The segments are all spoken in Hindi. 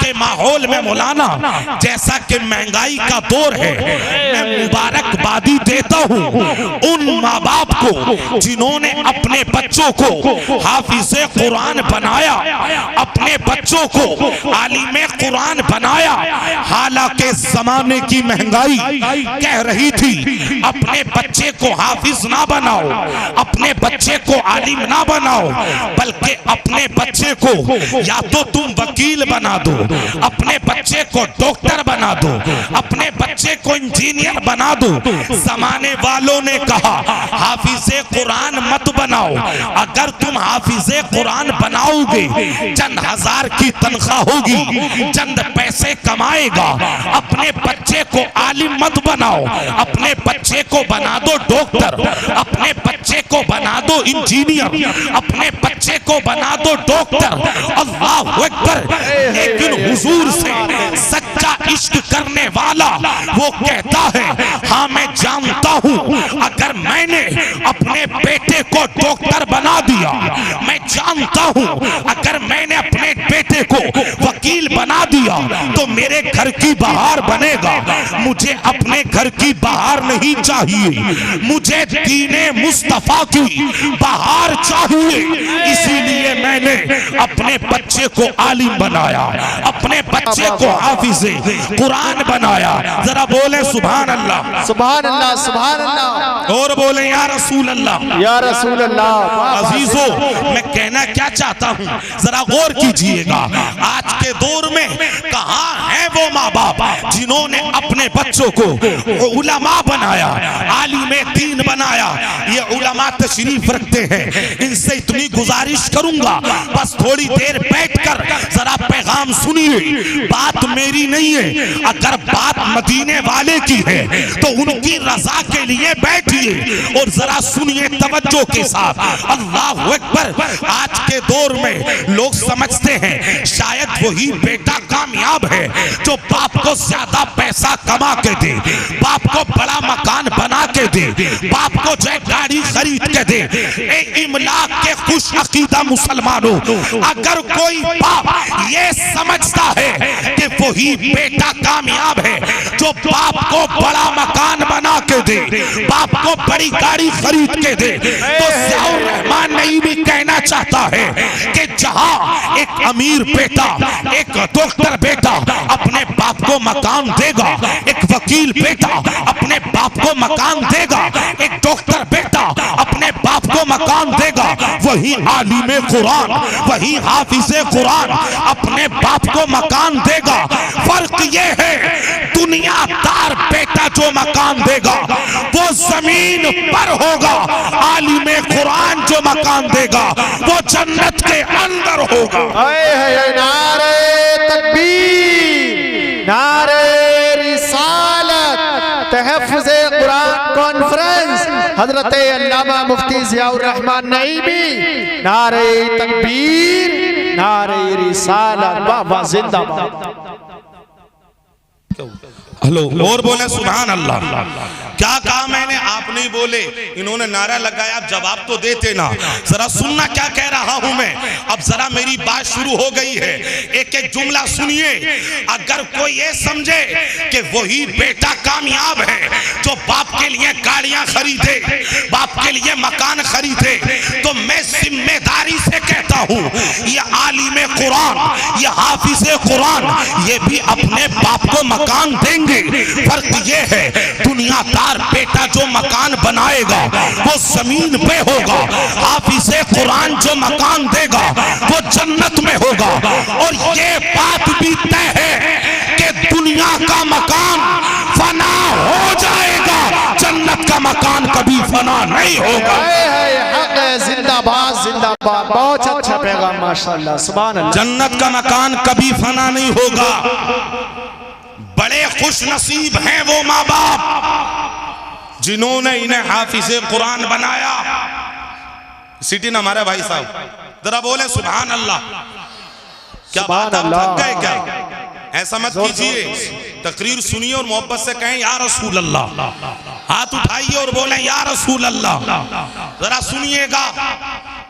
के माहौल में मौलाना, जैसा कि महंगाई का दौर है, मैं मुबारकबादी देता हूँ उन माँ बाप को जिन्होंने अपने बच्चों को हाफिज़े कुरान बनाया, अपने बच्चों को आलिमे कुरान बनाया। हालांकि जमाने की महंगाई कह रही थी अपने बच्चे को हाफिज ना बनाओ, अपने बच्चे को आलिम ना बनाओ, बल्कि अपने बच्चे को या तो तुम वकील बना दो, अपने बच्चे को डॉक्टर बना दो, अपने बच्चे को इंजीनियर बना दो। जमाने वालों ने कहा हाफिज़े कुरान मत बनाओ। अगर तुम हाफिज़े कुरान बनाओगे, चंद हजार की तनख्वाह होगी, चंद पैसे कमाएगा। अपने बच्चे को आलिम मत बनाओ, अपने बच्चे को बना दो डॉक्टर, अपने बच्चे को बना दो इंजीनियर, अपने बच्चे को बना दो डॉक्टर। अल्लाह अकबर। लेकिन हुजूर से सच्चा इश्क करने वाला वो कहता है, हाँ मैं जानता हूँ अगर मैंने अपने बेटे को डॉक्टर बना दिया, मैं जानता हूँ अगर मैंने अपने बेटे को वकील बना दिया तो मेरे घर की बहार बनेगा। मुझे अपने घर की बहार नहीं चाहिए, मुझे दीने मुस्तफा की बहार चाहिए। इसीलिए मैंने अपने बच्चे को आलिम बनाया, अपने बच्चे को हाफिज़े कुरान बनाया। जरा बोले सुभान अल्लाह, सुभान अल्लाह, सुभान अल्लाह। और बोले या रसूल अल्लाह, या रसूल अल्लाह। अजीजों, मैं कहना क्या चाहता हूँ, जरा गौर कीजिएगा। आज के दौर में कहाँ है वो माँ बाप जिन्होंने अपने बच्चों को उलमा बनाया, आलिमे दीन बनाया। ये उलमा तशरीफ रखते हैं, इनसे इतनी गुजारिश करूंगा बस थोड़ी देर बैठकर जरा पैगाम सुनिए। बात मेरी नहीं है, अगर बात मदीने वाले की है तो उनकी रजा के लिए बैठिए और जरा सुनिए तवज्जो के साथ। अल्लाह अकबर। आज के दौर में लोग समझते हैं शायद वही बेटा कामयाब है जो बाप को ज्यादा पैसा कमा के दे, बाप को बड़ा मकान बना के दे, बाप को जो गाड़ी खरीद के दे। इमलाक के खुश अकीदा मुसलमानों, अगर कोई बाप ये समझता है कि वही बेटा कामयाब है जो बाप को बड़ा मकान बना के दे, बाप को बड़ी गाड़ी खरीद के दे, तो ज़ियाउर रहमान नहीं भी कहना चाहता है कि जहां एक अमीर बेटा, एक डॉक्टर बेटा अपने बाप को मकान देगा, एक वकील बेटा अपने बाप को मकान देगा, एक डॉक्टर बेटा अपने बाप को मकान देगा, वही आलिमे कुरान, वही हाफिज़े कुरान अपने बाप को मकान देगा। फर्क ये है दुनियादार बेटा जो मकान देगा वो जमीन पर होगा, आलिमे कुरान जो मकान देगा वो जन्नत के अंदर होगा। नारे तकबीर, नारे रिसालत, तहफ़्फ़ुज़े कुरान कॉन्फ्रेंस हजरत अल्लामा मुफ्ती ज़ियाउर रहमान नईमी। नारे तकबीर, नारे रिसालत, वाह वाह, जिंदाबाद। हेलो, और बोले सुभान अल्लाह। क्या कहा मैंने, आप नहीं बोले, इन्होंने नारा लगाया, आप जवाब तो देते ना। जरा सुनना क्या कह रहा हूं मैं। अब जरा मेरी बात शुरू हो गई है, एक एक जुमला सुनिए। अगर कोई ये समझे कि वही बेटा कामयाब है जो बाप के लिए गाड़ियां खरीदे, बाप के लिए मकान खरीदे, तो मैं जिम्मेदारी से कहता हूं ये आलिमे कुरान, ये हाफिज़े कुरान, ये भी अपने बाप को मकान देंगे। फर्क ये है दुनियादार बेटा जो मकान बनाएगा वो जमीन पे होगा, हाफिज़े कुरान जो मकान देगा वो जन्नत में होगा। और ये बात भी तय है कि दुनिया का मकान फना हो जाएगा, जन्नत का मकान कभी फना नहीं होगा। जिंदाबाद, जिंदाबाद, बहुत अच्छा पैगाम, माशाअल्लाह, सुभान अल्लाह। जन्नत का मकान कभी फना नहीं होगा। बड़े खुश नसीब हैं वो माँ बाप जिन्होंने इन्हें हाफिज़े कुरान बनाया। सिटी ना हमारे भाई साहब, जरा बोले सुभान अल्लाह। क्या बात, आप थक गए क्या? ऐसा मत कीजिए, तकरीर सुनिए और मोहब्बत से कहें या रसूल अल्लाह। हाथ उठाइए और बोले या रसूल अल्लाह। जरा सुनिएगा,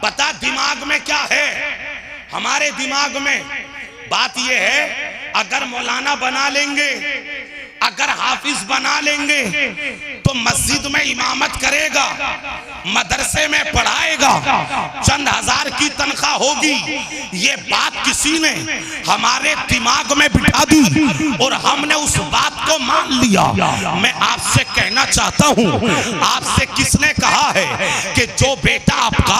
पता दिमाग में क्या है? हमारे दिमाग में बात यह है अगर मौलाना बना लेंगे, अगर हाफिज बना लेंगे तो मस्जिद में इमामत करेगा, मदरसे में पढ़ाएगा, चंद हजार की तनख्वाह होगी। ये बात किसी ने हमारे दिमाग में बिठा दी और हमने उस बात को मान लिया। मैं आपसे कहना चाहता हूँ, आपसे किसने कहा है कि जो बेटा आपका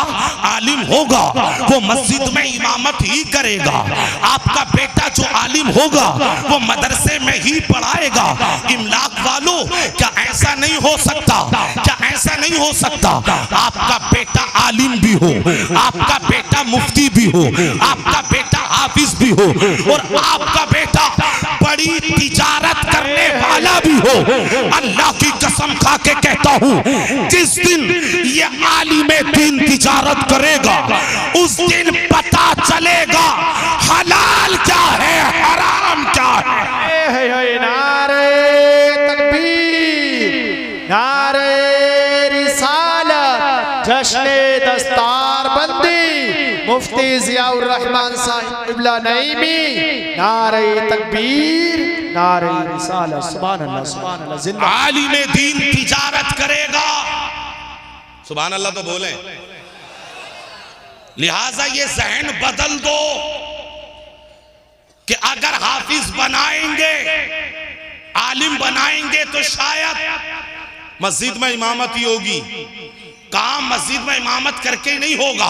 आलिम होगा वो मस्जिद में इमामत ही करेगा? आपका बेटा जो आलिम होगा वो मदरसे में ही पढ़ाएगा। इमलाक वालों, क्या ऐसा नहीं हो सकता? क्या ऐसा नहीं हो सकता? आपका बेटा आलिम भी हो, आपका बेटा मुफ्ती भी हो, आपका बेटा हाफिज भी हो और आपका बेटा बड़ी तिजारत करने वाला भी हो। अल्लाह की कसम खा के कहता हूँ, जिस दिन ये आलिमे दीन तिजारत करेगा उस दिन पता चलेगा हलाल क्या है, हराम क्या है। नारे तकबीर, नारे रिसालत, जश्ने दस्तारबंदी, मुफ्ती जियाउर रहमान साहिब क़िबला नईमी, नारे तकबीर, नारे रिसालत। सुभान अल्लाह, सुभान अल्लाह। जिंदा आलिमे दीन तिजारत करेगा, सुभान अल्लाह तो बोले। लिहाजा ये जहन बदल दो कि अगर हाफिज बनाएंगे, आलिम बनाएंगे तो शायद मस्जिद में इमामत ही होगी। काम मस्जिद में इमामत करके नहीं होगा,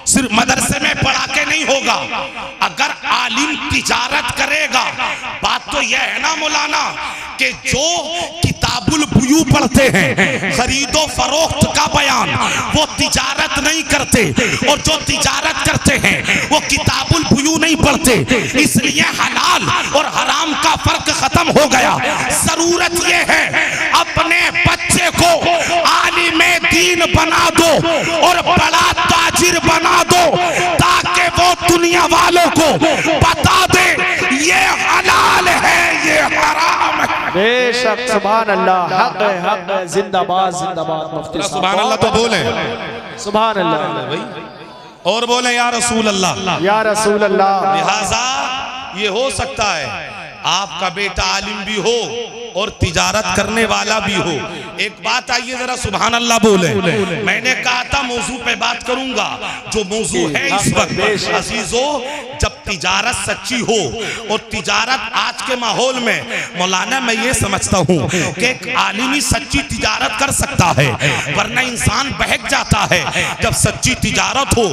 सिर्फ मदरसे में पढ़ा के नहीं होगा। अगर आलिम तिजारत करेगा, बात तो यह है ना मौलाना कि जो किताबुल बुयू पढ़ते हैं, खरीदो फरोख्त का बयान, वो तिजारत नहीं करते, और जो तिजारत करते हैं वो किताबुल बुयू नहीं पढ़ते। इसलिए हलाल और हराम का फर्क खत्म हो गया। जरूरत ये है अपने बच्चे को आलिमे दीन बना दो और बड़ा ताजिर बना दो, ताकि वो दुनिया वालों को बता दे ये हलाल है, ये हराम है। बेशक, सुभान अल्लाह, हक है, हक है। जिंदाबाद, जिंदाबाद मुफ्ती साहब। सुभान अल्लाह तो बोले, सुभान अल्लाह, और बोले या रसूल अल्लाह, या रसूल अल्लाह। लिहाजा ये हो सकता है आपका बेटा आलिम भी हो और तिजारत करने वाला भी हो। एक बात आइए जरा सुभान अल्लाह बोले। मैंने कहा था मौजू पे बात करूंगा, जो मौजू है इस वक्त अजीजों, जब तिजारत सच्ची हो, और तिजारत आज के माहौल में मौलाना मैं ये समझता हूँ कि एक आलिम ही सच्ची तिजारत कर सकता है, वरना इंसान बहक जाता है। जब सच्ची तिजारत हो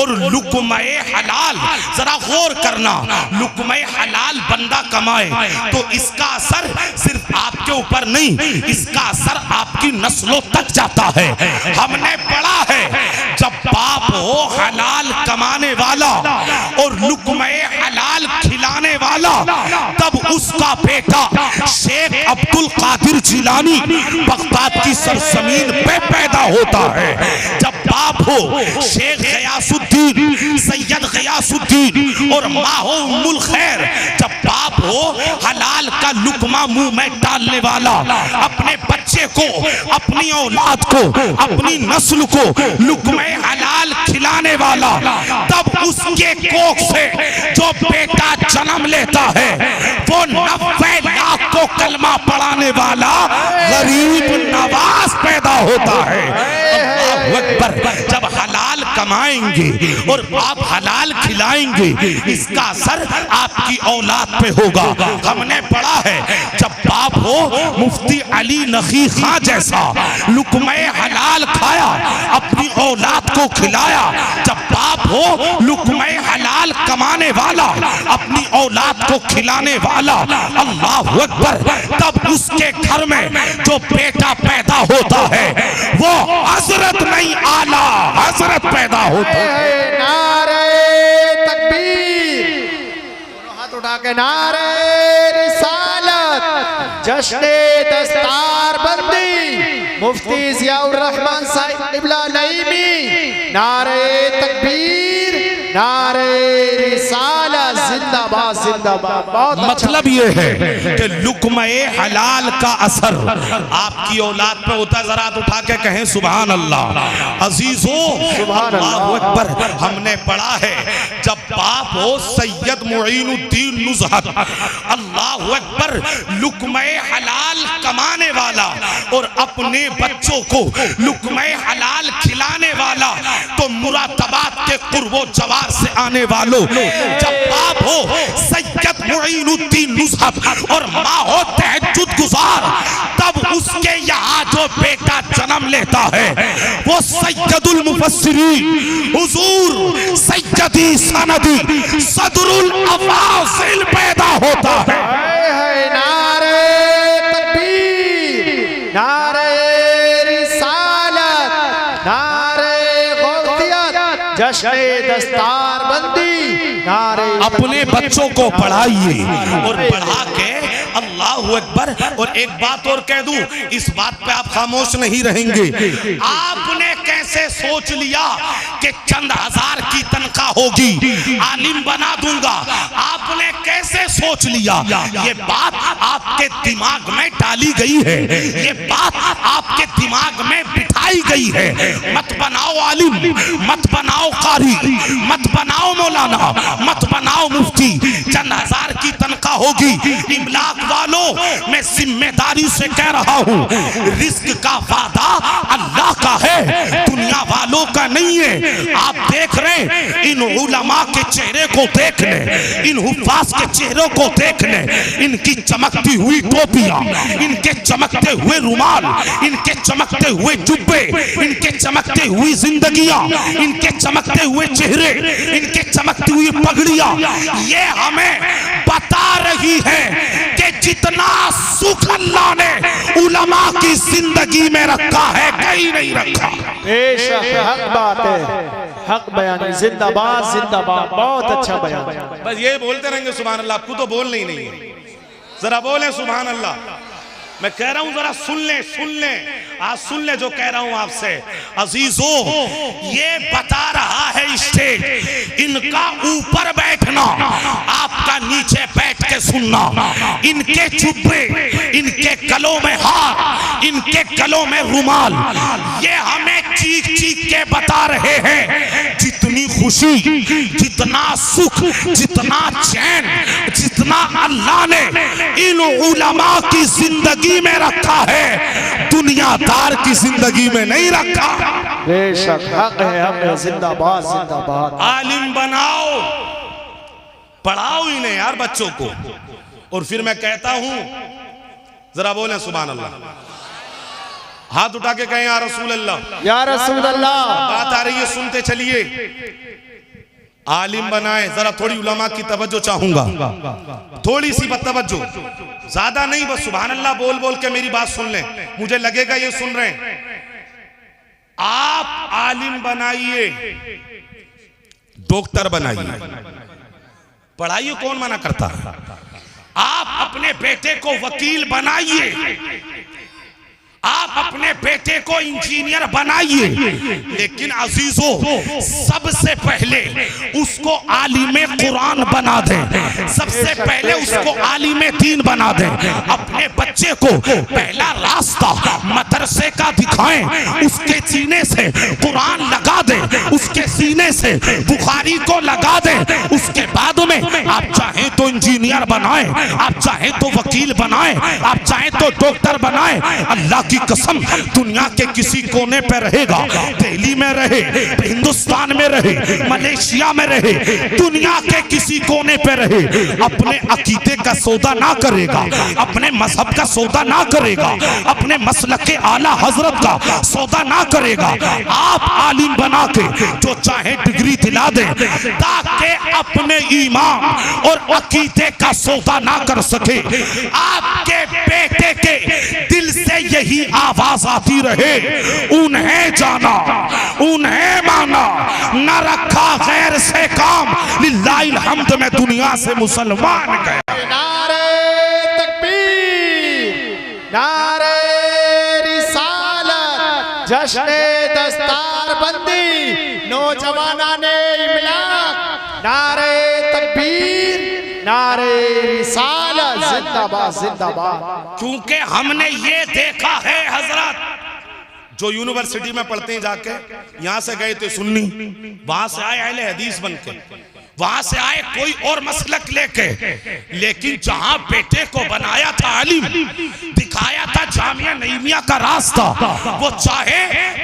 और लुक़्मे हलाल, जरा गौर करना, लुक़्मे हलाल बंदा कमाए तो इसका असर सिर्फ आपके ऊपर नहीं, इसका असर आपकी नस्लों तक जाता है। हमने पढ़ा है जब बाप हो हलाल कमाने वाला और लुक़्मे हलाल खिलाने वाला, तब उसका बेटा शेख अब्दुल कादिर जिलानी बगदाद की सरजमीन पे पैदा होता है। जब बाप हो शेख गयासुद्दीन, सैयद गयासुद्दीन और माँ हो उम्मुल खैर, जब बाप हो हलाल का लुक़मा मुंह में डालने वाला, अपने बच्चे को, अपनी औलाद को, अपनी नस्ल को लुक़्मे हलाल खिलाने वाला, तब उसके कोख से जो बेटा जन्म लेता है वो 90 लाख को कलमा पढ़ाने वाला गरीब नवाज पैदा होता है। अल्लाहु अकबर। जब हलाल कमाएंगे और आप हलाल खिलाएंगे, इसका असर आपकी औलाद पे होगा। हमने पढ़ा है जब बाप हो मुफ्ती अली नकी खां जैसा लुक़्मे हलाल खाया, अपनी औलाद को खिलाया। जब बाप हो लुक़्मे हलाल कमाने वाला, अपनी औलाद को खिलाने वाला, अल्लाहु अकबर, तब उसके घर में जो बेटा पैदा होता है वो हजरत नहीं आला हजरत पैदा होता है। नारे तकबीर, हाथ उठा के नारे रिसालत, जश्ने दस्तारबंदी, मुफ्ती जियाउर रहमान साहिब क़िबला नईमी, नारे तकबीर, नारे रिसालत। जिंदाबाद। जिंदाबाद जिंदाबाद। बहुत मतलब ये है कि लुक़्मा-ए हलाल का असर आपकी औलाद पे होता, जरा उठा के कहें सुभान अल्लाह। अजीजों अल्लाहु अकबर। हमने पढ़ा है जब बाप हो सैयद मुईनुद्दीन नुज़हत, अल्लाहु अकबर, लुक़्मा-ए हलाल कमाने वाला और अपने बच्चों को लुक़्मा-ए हलाल खिलाने वाला, तो मुरातबात के कुर्बो जवार से आने वालों, जब बाप हो सैयद मुईनुद्दीन नुज़हत और माँ हो तहज्जुद गुजार, तब उसके यहाँ जो बेटा जन्म लेता है वो सैयदुल मुफस्सिरीन हुजूर सैयदी सनदी सदरुल अफाज़िल पैदा होता है। नारे तकबीर, नारे रिसालत, नारे गौसियत, जश्न दस्तारबंदी, नारे। अपने बच्चों को पढ़ाइए और पढ़ा के अल्लाहु अकबर। और एक बात और कह दूं, इस बात पे आप खामोश नहीं रहेंगे। आपने कैसे सोच लिया कि चंद हजार की तनख्वाह होगी, आलिम बना दूंगा? आपने कैसे सोच लिया? ये बात आपके दिमाग में डाली गई है, ये बात आपके दिमाग में बिठाई गई है। मत बनाओ आलिम, मत बनाओ कारी, मत बनाओ मौलाना, मत बनाओ मुफ्ती। चंद हजार की तनख्वाह होगी। इमलाक वालों, मैं जिम्मेदारी से कह रहा हूँ, रिस्क का वादा अल्लाह का है, दुनिया वालों का नहीं है। आप देख रहे हैं इन उलमा के चेहरे को देख लें, इन हुफ्फाज के चेहरों को देख लें, इनकी चमकती हुई टोपियां, इनके चमकते हुए रुमाल, इनके चमकते हुए जुब्बे, इनके चमकते हुई जिंदगियां, इनके चमकते हुए चेहरे, इनके चमकती हुई पगड़ियां, ये हमें बता रही है कि जितना सुख अल्लाह ने उलमा की जिंदगी में रखा है कहीं नहीं रखा। बेशक हक बात है, हक बयान, जिंदाबाद जिंदाबाद। बहुत अच्छा बयान। बस ये बोलते रहेंगे सुभान अल्लाह। आपको तो बोलना ही नहीं है, जरा बोले सुभान अल्लाह। मैं कह रहा हूं जरा सुन ले, सुन ले, आज सुन ले जो कह रहा हूं आपसे। अजीजों, ये बता रहा है स्टेज, इनका ऊपर बैठना, आपका नीचे बैठ के सुनना, इनके जुब्बे, इनके गलों में हार, इनके गलों में रुमाल, ये हमें चीख चीख के बता रहे हैं जितनी खुशी, जितना सुख, जितना चैन, जितना अल्लाह ने इन उलमा की जिंदगी में रखा है, दुनियादार की जिंदगी में नहीं रखा। बेशक हक है, हक है, जिंदाबाद जिंदाबाद। आलिम बनाओ, पढ़ाओ इन्हें यार बच्चों को। और फिर मैं कहता हूं, जरा बोले सुभान अल्लाह। हाथ उठा के कहें या रसूल अल्लाह, या रसूल अल्लाह। बात आ रही है, सुनते चलिए। आलिम बनाए, जरा थोड़ी उलमा की तवज्जो चाहूंगा, थोड़ी सी तवज्जो, ज्यादा नहीं, बस सुभान अल्लाह बोल बोल के मेरी बात सुन लें, मुझे लगेगा ये सुन रहे हैं। आप आलिम बनाइए, डॉक्टर बनाइए, पढ़ाइए, कौन मना करता? आप अपने बेटे को वकील बनाइए, आप अपने बेटे को इंजीनियर बनाइए, लेकिन अजीजों, सबसे पहले उसको आलिमे कुरान बना दें, सबसे पहले उसको आलिमे दीन बना दें। अपने बच्चे को पहला रास्ता मदरसे का दिखाएं, उसके सीने से कुरान लगा दें, उसके सीने से बुखारी को लगा दें। उसके बाद में आप चाहें तो इंजीनियर बनाएं, आप चाहें तो वकील बनाएं, आप चाहें तो डॉक्टर बनाएं। अल्लाह की कसम, दुनिया के किसी कोने पे रहेगा, दिल्ली में रहे, हिंदुस्तान में रहे, मलेशिया में रहे, दुनिया के किसी कोने पे रहे, अपने अकीदे का सौदा ना करेगा, अपने मजहब का सौदा ना करेगा, अपने मसलक के आला हजरत का सौदा ना करेगा। आप आलिम बना के जो चाहे डिग्री दिला दें, ताकि अपने ईमान और अकीदे का सौदा ना कर सके। आपके बेटे के दिल से यही आवाज आती रहे, उन्हें जाना, उन्हें माना, न रखा गैर से काम, लिल्लाहिल हम्द में दुनिया से मुसलमान गया। नारे तकबीर, नारे रिसालत, जश्न दस्तारबंदी, नौजवाना ने इमलाक। नारे तकबीर, नारे रिसालत जिंदाबाद जिंदाबाद। क्योंकि हमने ये देखा है हजरत, जो यूनिवर्सिटी में पढ़ते हैं जाके, यहां से गए थे सुन्नी, वहां से आए अहले हदीस बन के, वहां से आए कोई और मसलक लेके, लेकिन जहां बेटे को बनाया था आलिम, दिखाया था जामिया नईमिया का रास्ता, वो चाहे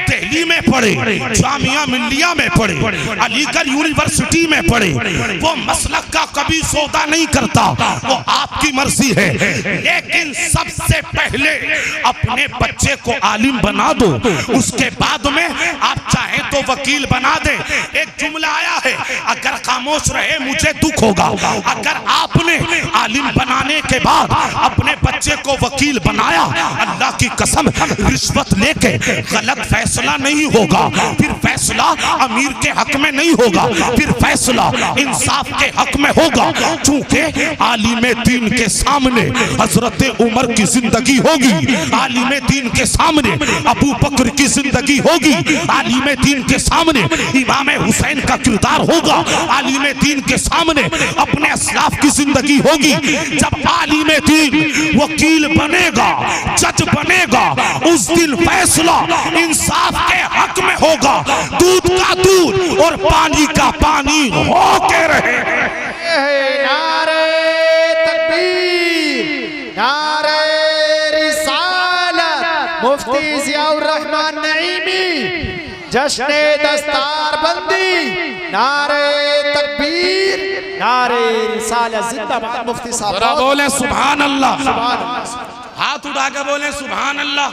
दिल्ली में पढ़े, जामिया मिल्लिया में पढ़े, अलीगढ़ यूनिवर्सिटी में पढ़े, वो मसलक का कभी सौदा नहीं करता, वो आपकी मर्जी है। लेकिन सबसे पहले अपने बच्चे को आलिम बना दो, उसके बाद में आप चाहे तो वकील बना दे। एक जुमला आया है, अगर खामोश रहे मुझे दुख होगा। अगर आपने आलिम बनाने के बाद अपने बच्चे को वकील बनाया, अल्लाह की कसम रिश्वत लेके गलत फैसला नहीं होगा, फिर फैसला अमीर के हक में नहीं होगा, फिर फैसला इंसाफ के हक में होगा। चूंकि आलिम दीन के सामने हजरत उमर की जिंदगी होगी, आलिम दीन के सामने अबू बकर की जिंदगी होगी, आलिम दीन के सामने इमाम हुसैन का किरदार होगा, आलिम दीन के सामने अपने असलाफ की जिंदगी होगी। जब आलिम दीन वकील बनेगा, जज बनेगा, उस दिन फैसला इंसाफ के हक में होगा। दूध का दूध और पानी का पानी होके रहे। नारे तकबीर, नारे रिसालत, मुफ्ती जियाउर रहमान नईमी, जश्ने दस्तारबंदी, नारे तकबीर, नारे रिसालत जिंदाबाद। मुफ्ती साहब बोले सुभान अल्लाह, सुभान अल्लाह। हाथ उठा के बोले सुभान अल्लाह।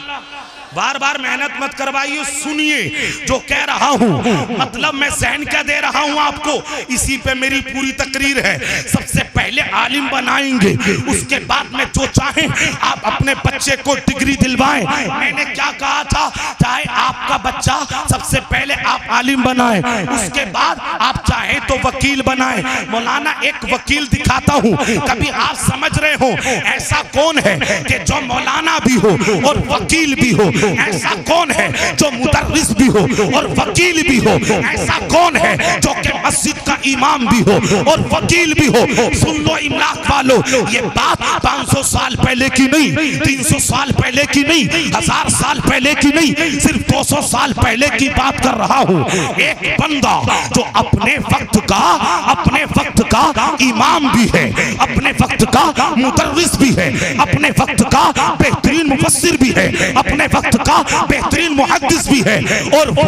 बार बार मेहनत मत करवाइए, सुनिए जो कह रहा हूं, मतलब मैं सहन क्या दे रहा हूं आपको, इसी पे मेरी पूरी तकरीर है। सबसे पहले आलिम बनाएंगे, उसके बाद में जो चाहे आप अपने बच्चे को डिग्री दिलवाएं। मैंने क्या कहा था, चाहे आपका बच्चा सबसे पहले आप आलिम बनाएं, उसके बाद आप चाहे तो वकील बनाएं। मौलाना एक वकील दिखाता हूं, कभी आप समझ रहे हो ऐसा कौन है कि जो मौलाना भी हो और वकील भी हो? ऐसा कौन है जो मुदर्रिस भी हो और वकील भी हो? ऐसा कौन है जो कि मस्जिद का इमाम भी हो और वकील भी हो? सुन लो इमलाक वालों, ये बात 500 साल पहले की नहीं, 300 साल पहले की नहीं, 1000 साल पहले की नहीं, सिर्फ 200 साल पहले की बात कर रहा हूँ। एक बंदा जो अपने वक्त का इमाम भी है, अपने वक्त का मुदर्रिस भी है, अपने वक्त का बेहतरीन मुफस्सिर भी है, अपने वक्त का बेहतरीन मुहद्दिस भी है, और वो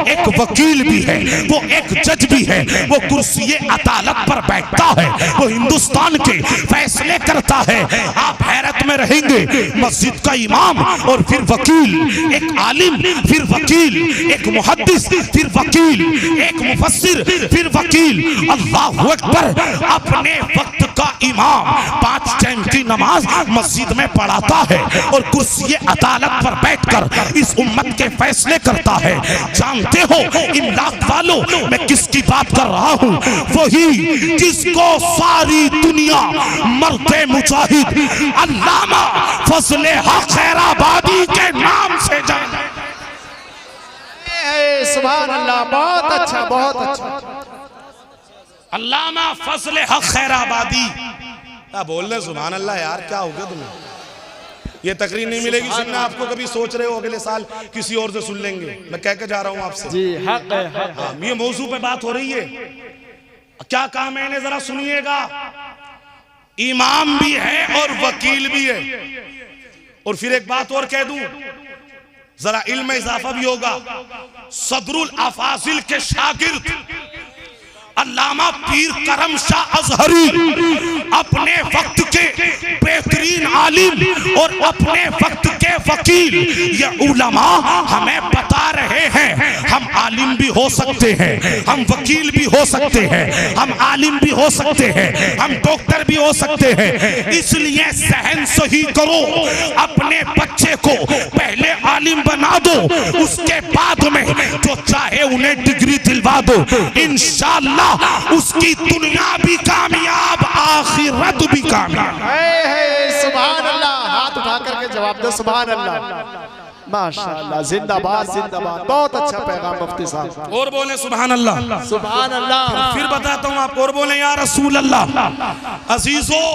एक वकील भी है, वो एक जज भी है, वो कुर्सी अदालत पर बैठता है, वो हिंदुस्तान के फैसले करता है। आप हैरत में रहेंगे, मस्जिद का इमाम और फिर वकील, एक आलिम फिर वकील, एक मुहद्दिस फिर वकील, एक मुफस्सिर फिर वकील। अल्लाहु अकबर। अपने वक्त का इमाम 5 टाइम की नमाज मस्जिद में पढ़ाता है और कुर्सी अदालत पर बैठकर इस उम्मत के फैसले करता है। जानते हो इमलाक वालों, मैं किसकी बात कर रहा हूँ? वही जिसको सारी दुनिया मर्दे मुजाहिद अल्लामा फजले हक खैराबादी के नाम से जाने। सुभान अल्लाह, बहुत अच्छा, बहुत अच्छा। अल्लामा फजले हक खैराबादी। क्या बोल रहे सुभान अल्लाह यार, क्या हो गया तुम्हें? ये तकरीर नहीं मिलेगी सुनना आपको। कभी सोच रहे हो अगले साल किसी और से सुन लेंगे, मैं कह के जा रहा हूँ आपसे जी, हक है, हक है। ये मौजू पे बात हो रही है। क्या कहा मैंने, जरा सुनिएगा। इमाम भी है और वकील भी है। और फिर एक बात और कह दूं, जरा इल्म इजाफा भी होगा। सदरुल अफाजिल के शागिर्द अल्लामा पीर करम शाह अजहरी अपने वक्त के बेहतरीन आलिम और अपने वक्त के वकील, ये उलमा हमें बता रहे हैं हम आलिम भी हो सकते हैं, हम वकील भी हो सकते हैं, हम आलिम भी हो सकते हैं, हम डॉक्टर भी हो सकते हैं। इसलिए सहन सही करो, अपने बच्चे को पहले आलिम बना दो, उसके बाद में जो चाहे उन्हें डिग्री दिलवा दो। इंशाअल्लाह उसकी दुनिया भी कामयाब, आखिरत भी कामयाब। सुभान अल्लाह। हाथ उठा करके जवाब दो, सुभान अल्लाह। माशाअल्लाह, जिंदाबाद जिंदाबाद, बहुत अच्छा पैगाम मुफ्ती साहब। और बोले सुभान अल्लाह, सुभान अल्लाह। फिर बताता हूँ आपको, और बोले या रसूल अल्लाह। अजीजों,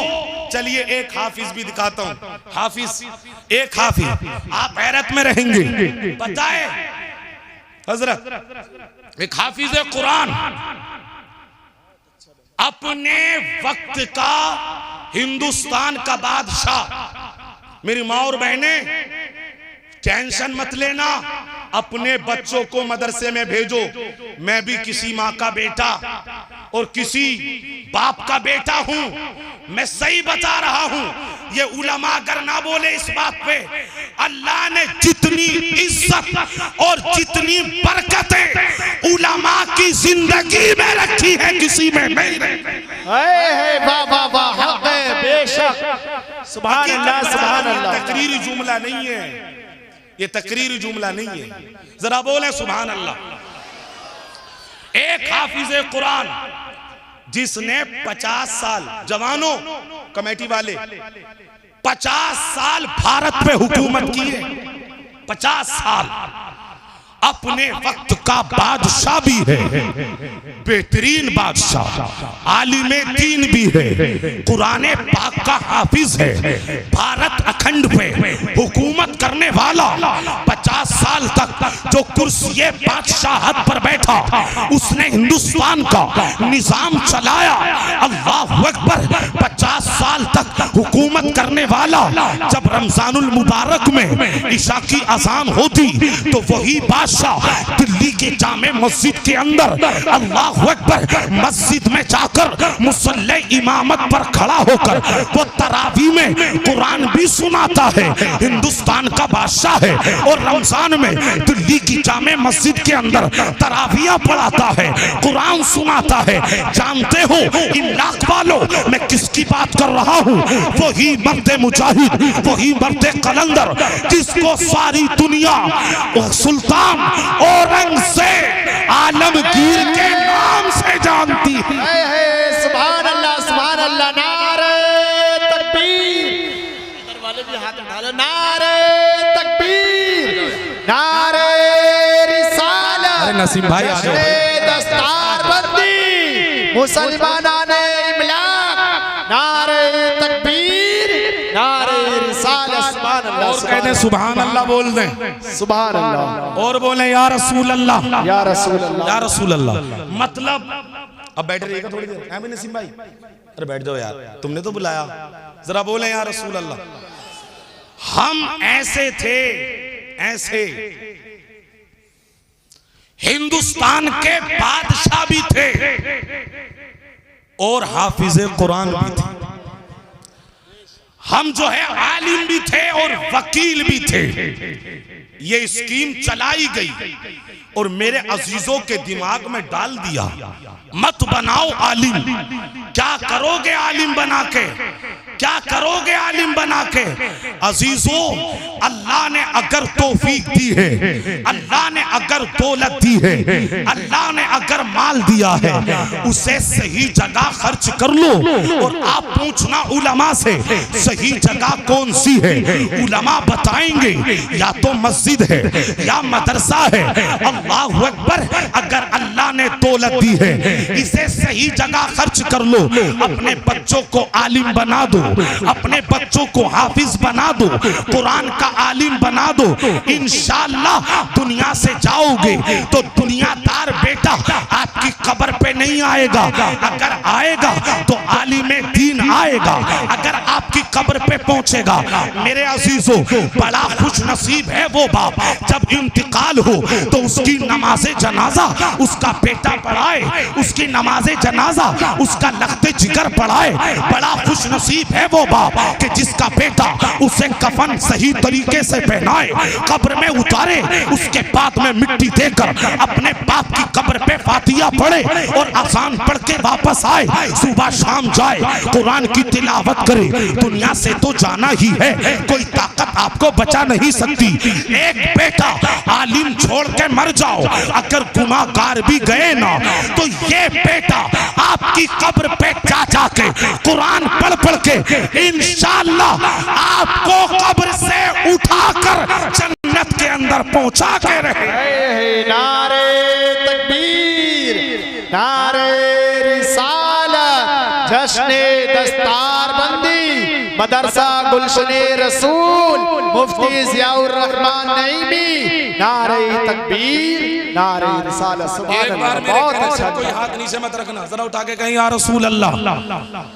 चलिए एक हाफिज भी दिखाता हूँ। हाफिज, एक हाफिज, आप हैरत में रहेंगे। बताए हजरत, एक हाफिज कुरान, अपने वक्त का हिंदुस्तान का बादशाह। मेरी माँ और बहने, टेंशन मत लेना, अपने बच्चों को मदरसे में भेजो। मैं भी किसी माँ का बेटा और किसी बाप का बेटा हूं, मैं सही बता रहा हूं। ये उलमा अगर ना बोले इस बात पे, अल्लाह ने जितनी इज्जत और जितनी बरकतें उलमा की जिंदगी में रखी है, किसी में नहीं रखी। वाह वाह वाह, हक है बेशक। सुभान अल्लाह, सुभान अल्लाह। तकरीरी जुमला नहीं है ये, तकरीरी जुमला नहीं है। जरा बोले सुभान अल्लाह। एक हाफिज कुरान जिसने 50 साल, जवानों कमेटी वाले, 50 साल भारत पे हुकूमत की है। 50 साल, अपने वक्त का बादशाह भी है, बेहतरीन बादशाह, आलिमे दीन भी है, कुरान पाक का हाफिज है, भारत अखंड पे हुकूमत करने वाला। 50 साल तक जो कुर्सी बादशाहत पर बैठा, उसने हिंदुस्तान का निजाम चलाया। अल्लाह अकबर। 50 साल तक हुकूमत करने वाला। जब रमजानुल मुबारक में इशा की अजान होती तो वही बादशाह दिल्ली के जामे मस्जिद के अंदर, अल्लाह अकबर, मस्जिद में जाकर मुसल्ले इमामत पर खड़ा होकर वो तरावी में कुरान भी सुनाता है। हिंदुस्तान का बादशाह है और रमजान में दिल्ली की जामे मस्जिद के अंदर तरावियां पढ़ाता है, कुरान सुनाता है। जानते हो इन लाख वालों, मैं किसकी बात कर रहा हूँ? वही मर्द मुजाहिद, वही मर्द कलंदर, जिसको सारी दुनिया सुल्तान औरंगजेब आलमगीर के नाम से जानती है। सुभान अल्लाह, सुभान अल्लाह। नारे तकबीर। इधर वाले भी हाथ उठा लो। नारे तकबीर, नारे रिसालत। अरे नसीम भाई आ जाओ। दस्तारबंदी, मुसलमानाने इमलाक। नारे तकबीर, नारे रिसालत। सुभान अल्लाह। और कहते सुभान अल्लाह बोल दें। सुभान अल्लाह। और बोले या रसूल अल्लाह, या रसूल अल्लाह, या रसूल अल्लाह। मतलब अब बैठ रहिएगा थोड़ी देर। है भी नसीम भाई, अरे बैठ जाओ यार, तुमने तो बुलाया। जरा बोले या रसूल अल्लाह। हम ऐसे थे, ऐसे हिंदुस्तान के बादशाह भी थे और हाफिज कुरान भी थे। हम जो है आलिम भी थे और वकील भी थे। ये स्कीम चलाई गई और मेरे अजीजों के दिमाग में डाल दिया, मत बनाओ आलिम। क्या करोगे आलिम बना के? क्या करोगे आलिम बना के? अजीजों, अल्लाह ने अगर तौफीक दी है, अल्लाह ने अगर दौलत दी है, अल्लाह ने अगर माल दिया है, उसे सही जगह खर्च कर लो। और आप पूछना उलमा से, सही जगह कौन सी है? उलमा बताएंगे या तो मस्जिद है या मदरसा है। अल्लाह अकबर। अगर अल्लाह ने दौलत दी है, इसे सही जगह खर्च कर लो। अपने बच्चों को आलिम बना दो, अपने बच्चों को हाफिज बना दो, कुरान का आलिम बना दो। इंशाअल्लाह दुनिया से जाओगे तो दुनियादार बेटा आपकी कब्र पे नहीं आएगा। अगर आएगा तो आलिमे दीन आएगा। अगर आपकी कब्र पे पहुंचेगा, मेरे अजीजों, बड़ा खुश नसीब है वो बाप जब इंतकाल हो तो उसकी नमाज़े जनाजा उसका बेटा पढ़ाए, उसकी नमाज़े जनाजा उसका लख्ते जिगर पढ़ाए। बड़ा खुश नसीब है वो बाप कि जिसका बेटा उसे कफन सही तरीके से पहनाए, कब्र में उतारे, उसके बाद में मिट्टी देकर अपने बाप की कब्र पे फातिहा पढ़े और आसान पढ़ के वापस आए, सुबह शाम जाए, कुरान की तिलावत करे। दुनिया से तो जाना ही है, कोई ताकत आपको बचा नहीं सकती। एक बेटा आलिम छोड़ के मर जाओ, अगर गुनाहगार भी गए ना तो ये बेटा आपकी कब्र पे जा के कुरान पढ़ पढ़ के इंशाअल्लाह आपको कब्र से उठाकर जन्नत के पहुंचा के रहे। नारे तकबीर, नारे रिसालत, जश्ने दस्तारबंदी, मदरसा गुलशने रसूल, मुफ्ती जियाउर रहमान नईमी, नारे तकबीर, नारे रिसालत। सुभान अल्लाह। बहुत अच्छा। कोई हाथ नीचे मत रखना, जरा उठा के कहीं या रसूल अल्लाह।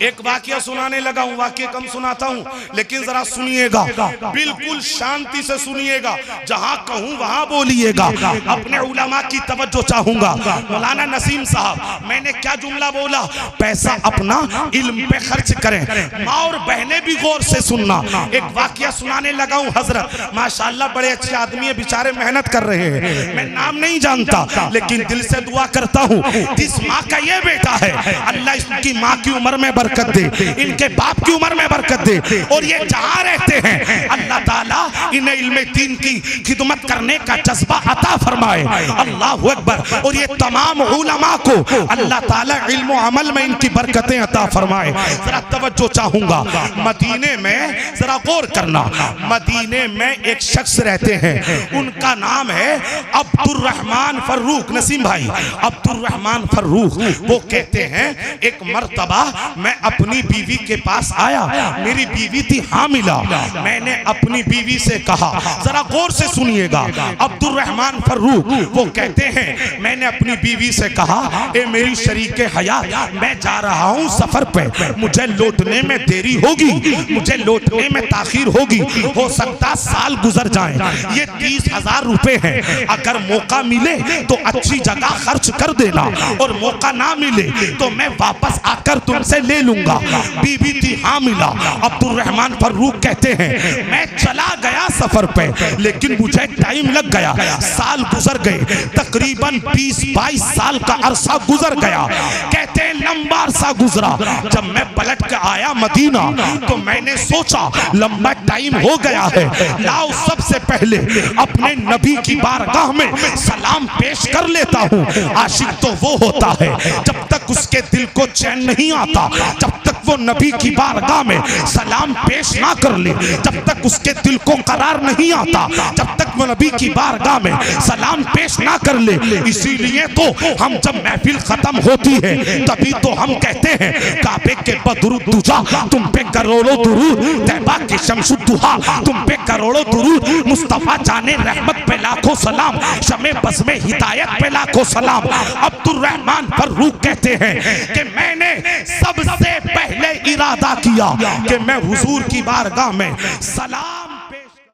एक वाकया सुनाने लगा हूँ, वाकया कम सुनाता हूँ लेकिन जरा सुनिएगा, बिल्कुल शांति से सुनिएगा, जहाँ कहूँ वहाँ बोलिएगा। अपने उलमा की तवज्जो चाहूंगा। मौलाना नसीम साहब, मैंने क्या जुमला बोला? पैसा अपना इल्म पे खर्च करें। माँ और बहनें भी गौर से सुनना। एक वाकया सुनाने लगा हूँ हजरत, माशाल्लाह बड़े अच्छे आदमी है, बेचारे मेहनत कर रहे हैं। मैं नाम नहीं जानता लेकिन दिल से दुआ करता हूँ, जिस माँ का ये बेटा है अल्लाह इसकी माँ की उम्र में बरकत दे, इनके बाप की उम्र में बरकत दे, और ये जहाँ रहते हैं अल्लाह ताला इन्हें इल्म दीन की खिदमत करने का जज्बा अता फरमाए। अल्लाहु अकबर। और ये तमाम उलमा को अल्लाह ताला इल्म और अमल में इनकी बरकतें अता फरमाए। जरा तवज्जो चाहूंगा, मदीने में जरा गौर करना, मदीने में एक शख्स रहते हैं, उनका नाम है अब्दुर्रहमान फर्रुख। नसीम भाई, अब्दुर्रहमान फर्रुख। वो कहते हैं एक मर्तबा मैं अपनी बीवी के पास आया, मेरी बीवी थी हामिला। मैंने अपनी बीवी से कहा, जरा गौर से सुनिएगा, अब्दुर्रहमान फर्रुख वो कहते हैं मैंने अपनी बीवी से कहा, ए मेरी शरीके हयात, मैं जा रहा हूँ सफर पे, मुझे लौटने में देरी होगी, मुझे लौटने में ताखीर होगी, हो सकता साल गुजर जाए। ये 30,000 रुपए हैं, अगर मौका मिले तो अच्छी जगह खर्च कर देना, और मौका ना मिले तो मैं वापस आकर तुमसे ले लूंगा। बीवी थी हामिला। अब्दुर्रहमान फर्रुख कहते हैं मैं चला गया सफर पे, लेकिन मुझे टाइम लग गया, साल गुजर गए, तकरीबन 20-22 साल का अरसा गुजर गया। कहते हैं लंबा अरसा गुजरा, जब मैं पलट के आया मदीना तो मैंने सोचा लंबा टाइम हो गया है, लाओ सबसे पहले अपने नबी की बारगाह में सलाम पेश कर लेता हूँ। आशिक तो वो होता है जब तक उसके दिल को चैन नहीं आता, जब तक वो नबी की बारगाह में सलाम पेश ना कर ले, जब तक उसके दिल को करार नहीं आता, जब तक वो नबी की बारगाह में सलाम पेश ना कर ले। इसीलिए तो हम जब महफिल खत्म होती है तभी तो हम कहते हैं काबे के बदरुद दुजा तुम पे करोड़ों दुरूद, तैबा के शमसुद्दुहा तुम पे करोड़ों दुरूद, मुस्तफा जाने रहमत पे लाखों सलाम, शमे बस में हिदायत पे लाखों सलाम। अब्दुर्रहमान फर्रुख कहते हैं कि मैंने सबसे पहले इरादा किया कि मैं हुजूर की बारगाह में सलाम